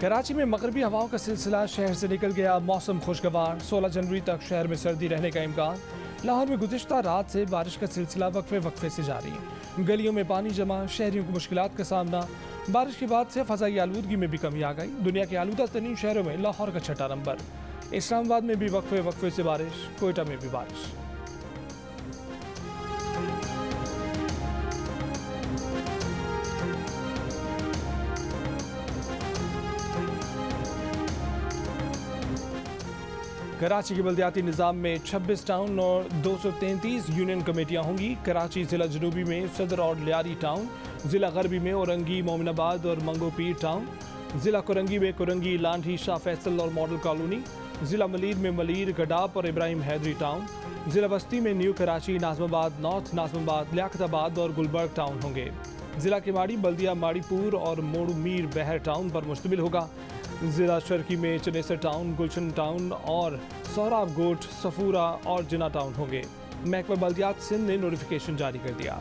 कराची में मगरबी हवाओं का सिलसिला शहर से निकल गया। मौसम खुशगवार। 16 जनवरी तक शहर में सर्दी रहने का इम्कान। लाहौर में गुज़िश्ता रात से बारिश का सिलसिला वक्फे से जारी। गलियों में पानी जमा, शहरियों को मुश्किलात का सामना। बारिश के बाद से फ़ज़ाई आलूदगी में भी कमी आ गई। दुनिया के आलूदा तरीन शहरों में लाहौर का छठा नंबर। इस्लामाबाद में भी वक्फे से बारिश, कोयटा में भी बारिश। कराची के बल्दियाती निज़ाम में 26 टाउन और 233 यूनियन कमेटियाँ होंगी। कराची ज़िला जनूबी में सदर और लियारी टाउन, ज़िला गरबी में औरंगी, मोमिनाबाद और मंगोपीर टाउन, ज़िला कोरंगी में कोरंगी, लांठी, शाह फैसल और मॉडल कॉलोनी, ज़िला मलीर में मलीर, गडाप और इब्राहिम हैदरी टाउन, ज़िला बस्ती में न्यू कराची, नाज़माबाद नॉर्थ, नाज़माबाद, लियाकताबाद और गुलबर्ग टाउन होंगे। ज़िला केमाड़ी बल्दिया माड़ीपुर और मोड़ू मीर बहर टाउन पर मुश्तमिल होगा। ज़िला शर्की में चनेसर टाउन, गुलशन टाउन और सोहराब गोट, सफूरा और जिना टाउन होंगे। महकमा बल्दियात सिंध ने नोटिफिकेशन जारी कर दिया।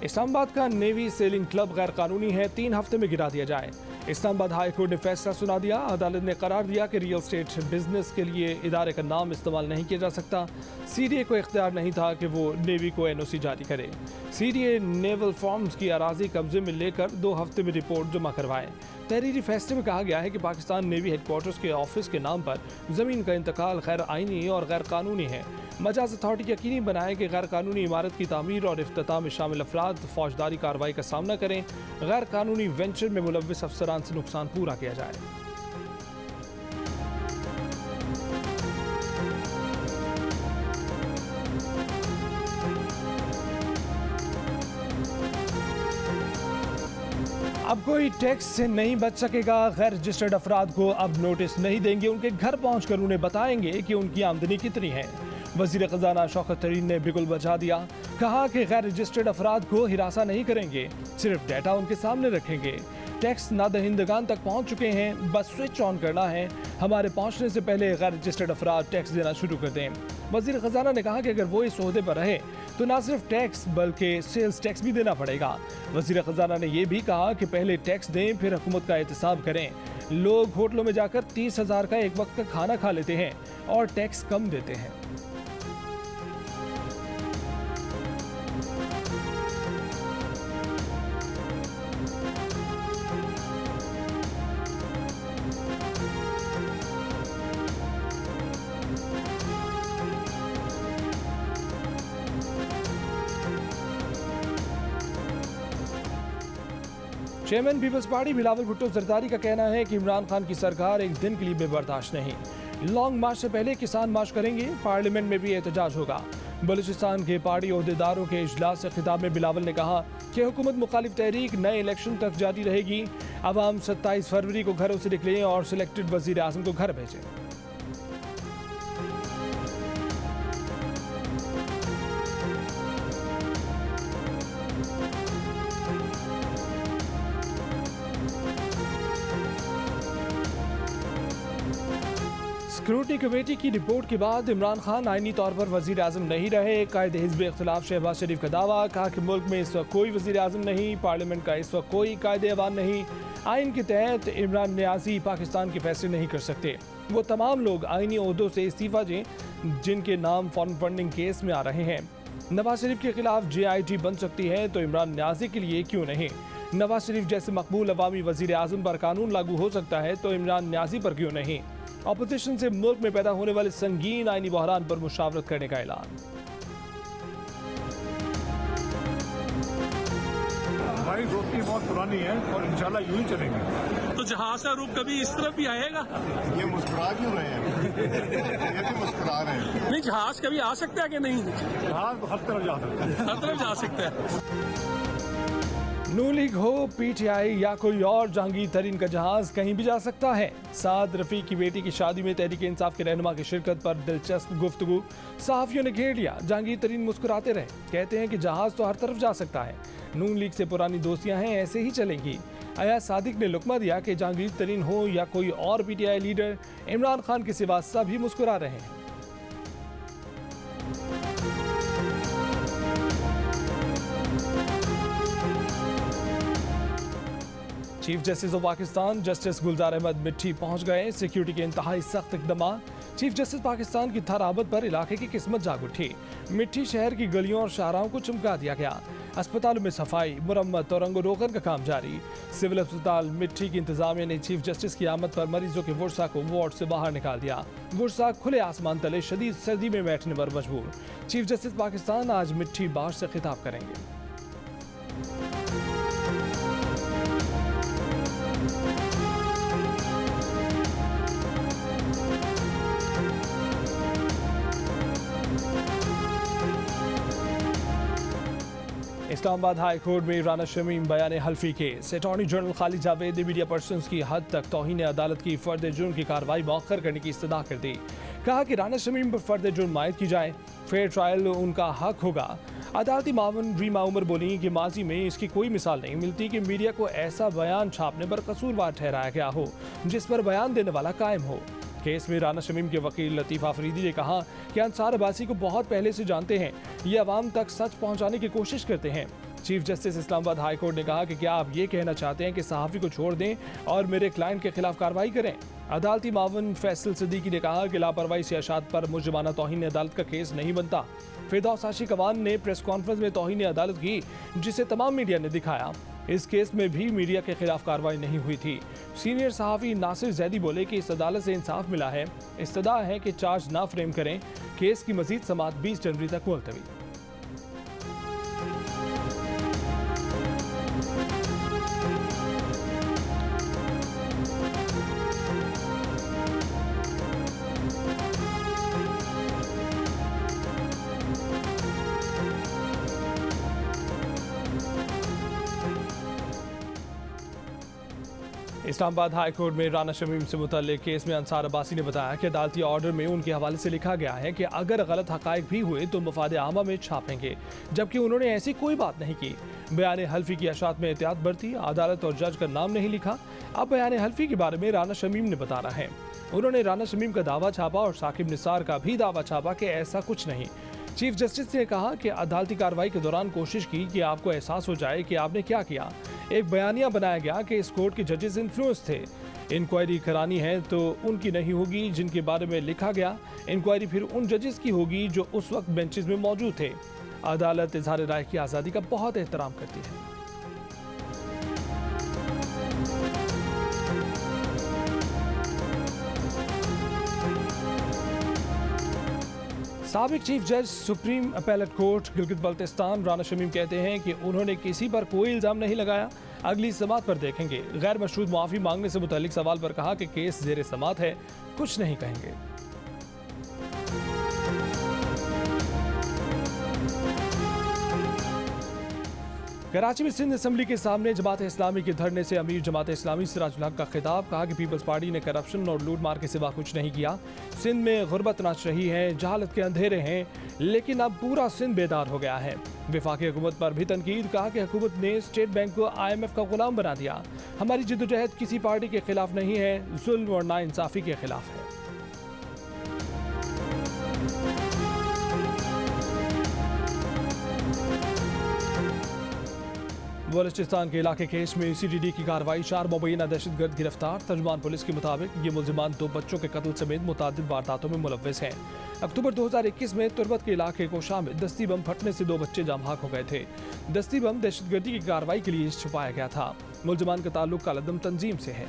इस्लामाबाद का नेवी सेलिंग क्लब गैर कानूनी है, 3 हफ्ते में गिरा दिया जाए। इस्लामाबाद हाई कोर्ट ने फैसला सुना दिया। अदालत ने करार दिया कि रियल स्टेट बिजनेस के लिए इदारे का नाम इस्तेमाल नहीं किया जा सकता। सीडीए को इख्तियार नहीं था कि वो नेवी को एनओसी जारी करे। सीडीए नेवल फॉर्म्स की अराजी कब्जे में लेकर 2 हफ्ते में रिपोर्ट जमा करवाए। तहरीरी फैसले में कहा गया है कि पाकिस्तान नेवी हेडक्वार्टर्स के ऑफिस के नाम पर ज़मीन का इंतकाल गैर आइनी और गैर कानूनी है। मजाज अथॉरिटी यकीनी बनाए कि गैर कानूनी इमारत की तामीर और इफ्तिताह में शामिल अफराद फौजदारी कार्रवाई का सामना करें। गैर कानूनी वेंचर में मुलव्विस अफसरान से नुकसान पूरा किया जाए। अब कोई टैक्स से नहीं बच सकेगा। गैर रजिस्टर्ड अफराद को अब नोटिस नहीं देंगे, उनके घर पहुंचकर उन्हें बताएंगे कि उनकी आमदनी कितनी है। वज़ीर ख़ज़ाना शौकत तरीन ने बिल्कुल बचा दिया। कहा कि गैर रजिस्टर्ड अफराद को हिरासा नहीं करेंगे, सिर्फ डाटा उनके सामने रखेंगे। टैक्स नादहिंदगान तक पहुंच चुके हैं, बस स्विच ऑन करना है। हमारे पहुंचने से पहले गैर रजिस्टर्ड अफराद टैक्स देना शुरू कर दें। वज़ीर ख़ज़ाना ने कहा कि अगर वो इस ओहदे पर रहे तो ना सिर्फ टैक्स बल्कि सेल्स टैक्स भी देना पड़ेगा। वज़ीर ख़ज़ाना ने यह भी कहा कि पहले टैक्स दें, फिर हुकूमत का एहतसाब करें। लोग होटलों में जाकर 30,000 का एक वक्त का खाना खा लेते हैं और टैक्स कम देते हैं। Chairman people's party Bilawal Bhutto Zardari का कहना है कि इमरान खान की सरकार एक दिन के लिए भी बर्दाश्त नहीं। लॉन्ग मार्च से पहले किसान मार्च करेंगे, पार्लियामेंट में भी एहतजाज होगा। बलूचिस्तान के पार्टी ओहदेदारों के इजलास से खिताब में बिलावल ने कहा कि हुकूमत मुखालिफ तहरीक नए इलेक्शन तक जारी रहेगी। अवाम 27 फरवरी को घरों से निकलें और सिलेक्टेड वजीर आज़म को घर भेजें। स्क्रूटनी कमेटी की रिपोर्ट के बाद इमरान खान आईनी तौर पर वजीर आज़म नहीं रहे। कायदे हिज़्ब इख्तिलाफ शहबाज शरीफ का दावा। कहा कि मुल्क में इस वक्त कोई वजीर आज़म नहीं, पार्लियामेंट का इस वक्त कोई कायदे अवान नहीं। आइन के तहत इमरान न्याजी पाकिस्तान के फैसले नहीं कर सकते। वो तमाम लोग आइनी ओहदों से इस्तीफा दें जिनके नाम फॉरेन फंडिंग केस में आ रहे हैं। नवाज शरीफ के खिलाफ JIT बन सकती है तो इमरान न्याजी के लिए क्यों नहीं। नवाज शरीफ जैसे मकबूल अवामी वजीर आज़म पर कानून लागू हो सकता है तो इमरान न्याजी पर क्यों नहीं। अपोजिशन से मुल्क में पैदा होने वाले संगीन आईनी बहरान पर मुशावरत करने का ऐलान। हमारी दोस्ती बहुत पुरानी है और इंशाल्लाह यूं ही चलेंगे। तो जहाज का रुख कभी इस तरफ भी आएगा? ये मुस्कुरा क्यों रहे हैं? ये भी मुस्कुरा रहे हैं। नहीं, जहाज कभी आ सकता है कि नहीं? जहाज हर तरफ जा सकता है, हर तरफ जा सकता है। नून लीग हो, PTI या कोई और, जहांगीर तरीन का जहाज कहीं भी जा सकता है। साद रफीक की बेटी की शादी में तहरीक इंसाफ के रहनुमा की शिरकत पर दिलचस्प गुफ्तगू। सहाफियों ने घेर लिया। जहांगीर तरीन मुस्कुराते रहे, कहते हैं कि जहाज तो हर तरफ जा सकता है। नून लीग से पुरानी दोस्तियां हैं, ऐसे ही चलेंगी। अयाज सादिक ने लुकमा दिया कि जहांगीर तरीन हो या कोई और PTI लीडर, इमरान खान के सिवा सभी मुस्कुरा रहे हैं। Chief justice of Pakistan justice Gulzar Ahmed मिट्टी पहुंच गए। सिक्योरिटी के इंतहाई सख्त इकदाम। चीफ जस्टिस पाकिस्तान की थराबत पर इलाके की किस्मत जाग उठी। मिट्टी शहर की गलियों और शाहराहों को चमका दिया गया। अस्पतालों में सफाई, मुरम्मत और रंगो रोगन का काम जारी। सिविल अस्पताल मिट्टी की इंतजामिया ने चीफ जस्टिस की आमद पर मरीजों के वर्षा को वार्ड से बाहर निकाल दिया। वर्षा खुले आसमान तले शदीद सर्दी में बैठने पर मजबूर। चीफ जस्टिस पाकिस्तान आज मिट्टी बार से खिताब करेंगे। इस्लामाबाद हाई कोर्ट में राना शमीम बयान हल्फी case. Attorney general Khalid Javed ने मीडिया पर्सन्स की हद तक तौहीन अदालत की फर्द जुर्म की कार्रवाई मौखर करने की इस्तदा कर दी। कहा कि राना शमीम पर फर्द जुर्म आयद की जाए, फेयर ट्रायल उनका हक होगा। अदालती मावन रीमा उमर बोली कि माजी में इसकी कोई मिसाल नहीं मिलती कि मीडिया को ऐसा बयान छापने पर कसूरवार ठहराया गया हो जिस पर बयान देने वाला कायम हो। केस में राना शमीम के वकील लतीफ़ आफरीदी ने कहा कि अंसार अब्बासी को बहुत पहले से जानते हैं, ये अवाम तक सच पहुंचाने की कोशिश करते हैं। Chief justice Islamabad high court ने कहा कि क्या आप ये कहना चाहते हैं कि सहाफ़ी को छोड़ दें और मेरे क्लाइंट के खिलाफ कार्रवाई करें। अदालती मावन फैसल सिद्दीकी ने कहा कि लापरवाही से अशात पर मुजरिमाना तौहीन अदालत का केस नहीं बनता। फिरदौस आशिक अवान ने प्रेस कॉन्फ्रेंस में तौहीन अदालत की, जिसे तमाम मीडिया ने दिखाया। इस केस में भी मीडिया के खिलाफ कार्रवाई नहीं हुई थी। सीनियर सहाफ़ी नासिर जैदी बोले कि इस अदालत से इंसाफ मिला है, इस्तदा है कि चार्ज ना फ्रेम करें। केस की मजीद समाअत 20 जनवरी तक मुलतवी। इस्लामाबाद हाई कोर्ट में राना शमीम से मुतल्लिक केस में अंसार अब्बासी ने बताया कि अदालती ऑर्डर में उनके हवाले से लिखा गया है कि अगर गलत हक़ाइक़ भी हुए तो मफाद आमा में छापेंगे, जबकि उन्होंने ऐसी कोई बात नहीं की। बयान हल्फी की अशात में एहतियात बरती, अदालत और जज का नाम नहीं लिखा। अब बयान हल्फी के बारे में राना शमीम ने बताना है। उन्होंने राना शमीम का दावा छापा और साकिब निसार का भी दावा छापा कि ऐसा कुछ नहीं। चीफ जस्टिस ने कहा कि अदालती कार्रवाई के दौरान कोशिश की कि आपको एहसास हो जाए कि आपने क्या किया। एक बयानिया बनाया गया कि इस कोर्ट के जजेस इन्फ्लुएंस थे। इंक्वायरी करानी है तो उनकी नहीं होगी जिनके बारे में लिखा गया। इंक्वायरी फिर उन जजेस की होगी जो उस वक्त बेंचेस में मौजूद थे। अदालत इजहार राय की आज़ादी का बहुत एहतराम करती है। साबिक चीफ जज supreme appellate court Gilgit Baltistan Rana Shamim कहते हैं कि उन्होंने किसी पर कोई इल्ज़ाम नहीं लगाया, अगली समाअत पर देखेंगे। गैर मशरूत मुआफ़ी मांगने से मुतल्लिक सवाल पर कहा कि केस ज़ेर समाअत है, कुछ नहीं कहेंगे। कराची में सिंध असम्बली के सामने जमात इस्लामी के धरने से अमीर जमात इस्लामी सिराजुल हक का खिताब। कहा कि पीपल्स पार्टी ने करप्शन और लूट मार के सिवा कुछ नहीं किया। सिंध में गुर्बत नाच रही है, जहालत के अंधेरे हैं, लेकिन अब पूरा सिंध बेदार हो गया है। वफाकी हुकूमत पर भी तनकीद। कहा कि हुकूमत ने स्टेट बैंक को IMF का गुलाम बना दिया। हमारी जिद्दोजहद किसी पार्टी के खिलाफ नहीं है, जुल्म और नाइंसाफी के खिलाफ है। बलूचिस्तान के इलाके केस में CTD की कार्रवाई। 4 मुबैना दहशतगर्द गिरफ्तार। तर्जुमान पुलिस के मुताबिक ये मुलजिमान 2 बच्चों के कत्ल समेत मुतादिद वारदातों में मुलव्वस हैं। अक्टूबर 2021 में तुरबत के इलाके को शामिल दस्ती बम फटने से 2 बच्चे जामहाक हो गए थे। दस्ती बम दहशतगर्दी की कार्रवाई के लिए छुपाया गया था। मुलजिमान का ताल्लुक कालादम तंजीम से है।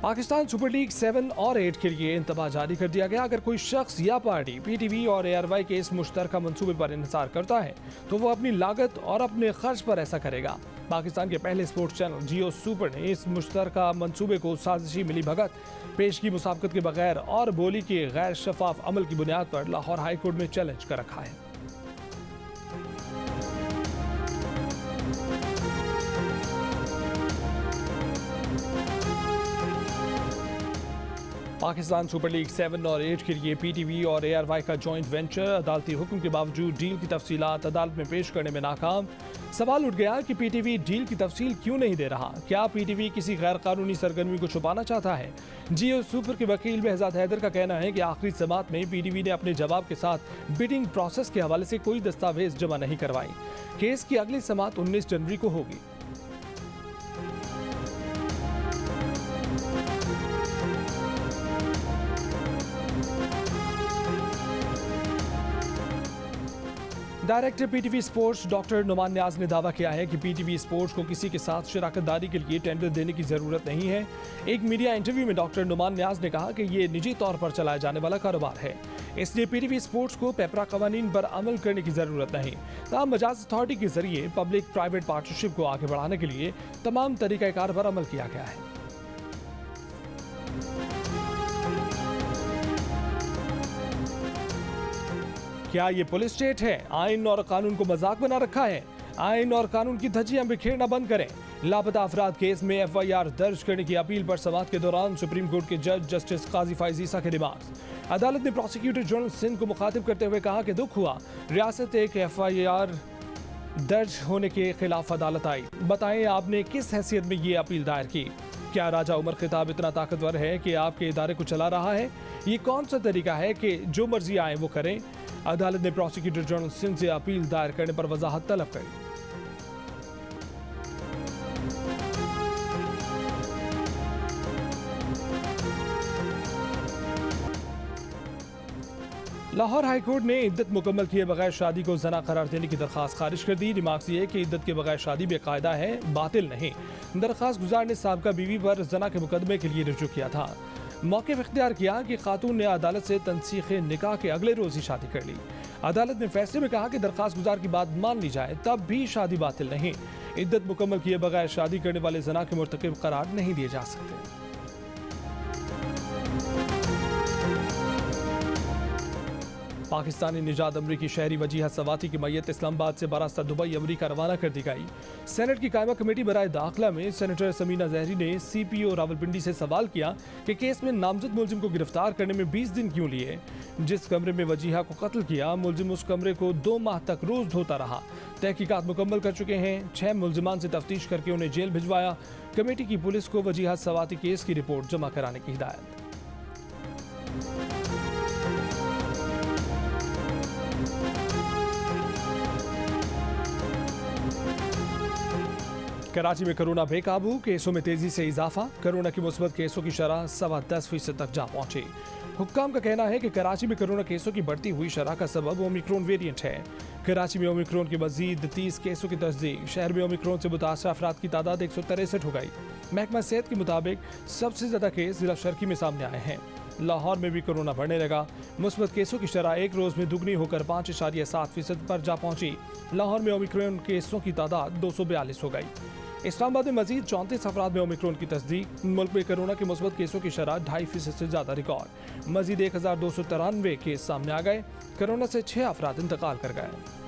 पाकिस्तान सुपर लीग 7 और 8 के लिए इंतबाह जारी कर दिया गया। अगर कोई शख्स या पार्टी PTV और ARY के इस मुश्तरका मंसूबे पर इंतजार करता है तो वो अपनी लागत और अपने खर्च पर ऐसा करेगा। पाकिस्तान के पहले स्पोर्ट्स चैनल जियो सुपर ने इस मुश्तरका मंसूबे को साजिशी मिली भगत, पेशगी मुसाबकत के बगैर और बोली के गैर शफाफ अमल की बुनियाद पर लाहौर हाई कोर्ट में चैलेंज कर रखा है। पाकिस्तान सुपर लीग 7 और 8 के लिए PTV और ARY का जॉइंट वेंचर अदालती हुक्म के बावजूद डील की तफसीलात अदालत में पेश करने में नाकाम। सवाल उठ गया कि पीटीवी डील की तफसील क्यों नहीं दे रहा। क्या पीटीवी किसी गैर कानूनी सरगर्मी को छुपाना चाहता है? जियो सुपर के वकील बेहजाद हैदर का कहना है कि आखिरी समाअत में पीटीवी ने अपने जवाब के साथ बिडिंग प्रोसेस के हवाले से कोई दस्तावेज जमा नहीं करवाई। केस की अगली समाअत 19 जनवरी को होगी। Director PTV sports doctor Numan Niaz ने दावा किया है कि पीटीवी स्पोर्ट्स को किसी के साथ शराकतदारी के लिए टेंडर देने की जरूरत नहीं है। एक मीडिया इंटरव्यू में डॉक्टर नुमान न्याज ने कहा कि ये निजी तौर पर चलाया जाने वाला कारोबार है, इसलिए पीटीवी स्पोर्ट्स को पेपरा कवानीन पर अमल करने की जरूरत नहीं। तमाम मजाज अथॉरिटी के जरिए पब्लिक प्राइवेट पार्टनरशिप को आगे बढ़ाने के लिए तमाम तरीकाकार पर अमल किया गया है। क्या ये पुलिस स्टेट है? आइन और कानून को मजाक बना रखा है। आइन और कानून की धज्जियां बिखेरना बंद करें। लापता अफराद केस में एफआईआर दर्ज करने की अपील पर समाअत के दौरान सुप्रीम कोर्ट के जज जस्टिस काजी फैज ईसा के रिमार्क्स। अदालत ने प्रोसिक्यूटर जनरल सिंध को मुखातिब करते हुए कहा कि दुख हुआ रियासत एक एफआईआर दर्ज होने के खिलाफ अदालत आई। बताएं आपने किस हैसियत में ये अपील दायर की? क्या राजा उमर खिताब इतना ताकतवर है कि आपके इदारे को चला रहा है? ये कौन सा तरीका है कि जो मर्जी आए वो करें? अदालत ने प्रोसिक्यूटर जनरल सिंध से अपील दायर करने पर वजाहत तलब करी। लाहौर हाईकोर्ट ने इद्दत मुकम्मल किए बगैर शादी को जना करार देने की दरखास्त खारिज कर दी। रिमार्क्स ये कि इद्दत के बगैर शादी बेकायदा है, बातिल नहीं। दरखास्त गुजार ने साबका बीवी पर जना के मुकदमे के लिए रुजू किया था। मौके इख्तियार किया कि खातून ने अदालत से तनसीख निकाह के अगले रोज ही शादी कर ली। अदालत ने फैसले में कहा कि दरखास्त गुजार की बात मान ली जाए तब भी शादी बातिल नहीं। इद्दत मुकम्मल किए बगैर शादी करने वाले जना के मुर्तकिब करार नहीं दिए जा सकते। पाकिस्तानी निजात अमरीकी शहरी वजीहा सवाती की मैयत इस्लामाबाद से बरास्ता दुबई अमरीका रवाना कर दी गई। सेनेट की कायमा कमेटी बराए दाखिला में सेनेटर समीना जहरी ने सीपीओ रावलपिंडी से सवाल किया कि केस में नामजद मुलजिम को गिरफ्तार करने में 20 दिन क्यों लिए। जिस कमरे में वजीहा को कत्ल किया, मुलजिम उस कमरे को 2 माह तक रोज धोता रहा। तहकीकात मुकम्मल कर चुके हैं। 6 मुलजिमान से तफ्तीश करके उन्हें जेल भिजवाया। कमेटी की पुलिस को वजीहा सवाती केस की रिपोर्ट जमा कराने की हिदायत। कराची में कोरोना बेकाबू, केसों में तेजी से इजाफा। कोरोना की मुस्बत केसों की शरह 10.25% तक जा पहुंची। हुक्काम का कहना है कि कराची में कोरोना केसों की बढ़ती हुई शरह का सबब ओमिक्रॉन वेरिएंट है। कराची में ओमिक्रॉन के मजीद 30 केसों की तस्दीक। शहर में ओमिक्रॉन से मुतासर अफराद की तादाद 163 हो गई। महकमा सेहत के मुताबिक सबसे ज्यादा केस जिला शर्की में सामने आए हैं। लाहौर में भी कोरोना बढ़ने लगा। मुस्बत केसों की शरह एक रोज में दुगनी होकर 5.7% पर जा पहुंची। लाहौर में ओमिक्रॉन केसों की तादाद 242 हो गई। इस्लामाबाद में मजीद 34 अफराद में ओमिक्रॉन की तस्दीक। मुल्क में कोरोना के मुस्बत केसों की शरह 2.5% से ज्यादा रिकॉर्ड। मजीद 1293 केस सामने आ गए। कोरोना से 6 अफराद इंतकाल कर गए।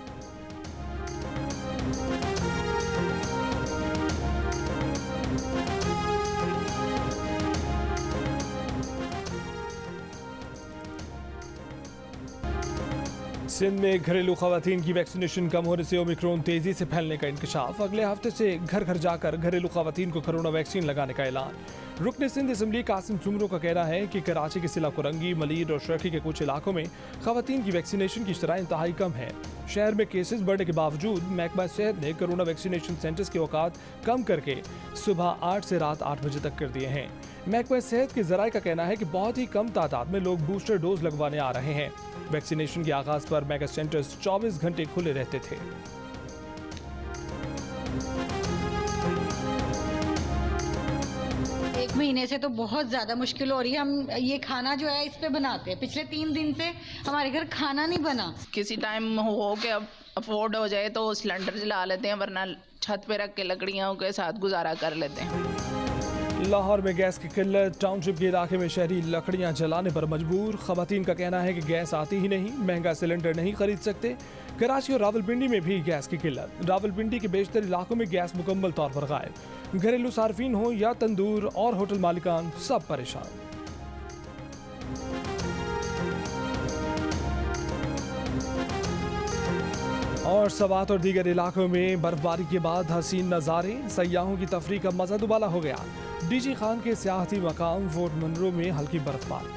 सिंध में घरेलू खवातीन की वैक्सीनेशन कम होने से ओमिक्रॉन तेजी से फैलने का इंकशाफ। अगले हफ्ते से घर घर जाकर घरेलू खवातीन को कोरोना वैक्सीन लगाने का ऐलान। रुकन सिंध असम्बली कासिम सुमरो का कहना है कि कराची के सिला कुरंगी, मलीर और शर्की के कुछ इलाकों में खवातीन की वैक्सीनेशन की शरह इंतहाई कम है। शहर में केसेस बढ़ने के बावजूद महकमा सेहत ने कोरोना वैक्सीनेशन सेंटर्स के औकात कम करके सुबह 8 से रात 8 बजे तक कर दिए हैं। महकमा सेहत के जराये का कहना है कि बहुत ही कम तादाद में लोग बूस्टर डोज लगवाने आ रहे हैं। वैक्सीनेशन के आगाज पर मेगा सेंटर्स 24 घंटे खुले रहते थे। एक महीने से तो बहुत ज़्यादा मुश्किल हो रही है। हम ये खाना जो है इस पे बनाते हैं। पिछले 3 दिन से हमारे घर खाना नहीं बना। किसी टाइम हो के अब अफोर्ड हो जाए तो सिलेंडर जला लेते हैं, वरना छत पे रख के लकड़ियों के साथ गुजारा कर लेते हैं। लाहौर में गैस की किल्लत। टाउनशिप के इलाके में शहरी लकड़ियां जलाने पर मजबूर। खवातीन का कहना है कि गैस आती ही नहीं, महंगा सिलेंडर नहीं खरीद सकते। कराची और रावलपिंडी में भी गैस की किल्लत। रावलपिंडी के बेशतर इलाकों में गैस मुकम्मल तौर पर गायब। घरेलू सार्फिन हो या तंदूर और होटल मालिकान, सब परेशान। और सवात और दीगर इलाकों में बर्फबारी के बाद हसीन नज़ारे, सयाहों की तफरीह का मजा दुबाला हो गया। डीजी खान के सियाहती मकाम फोर्ट मनरो में हल्की बर्फबारी।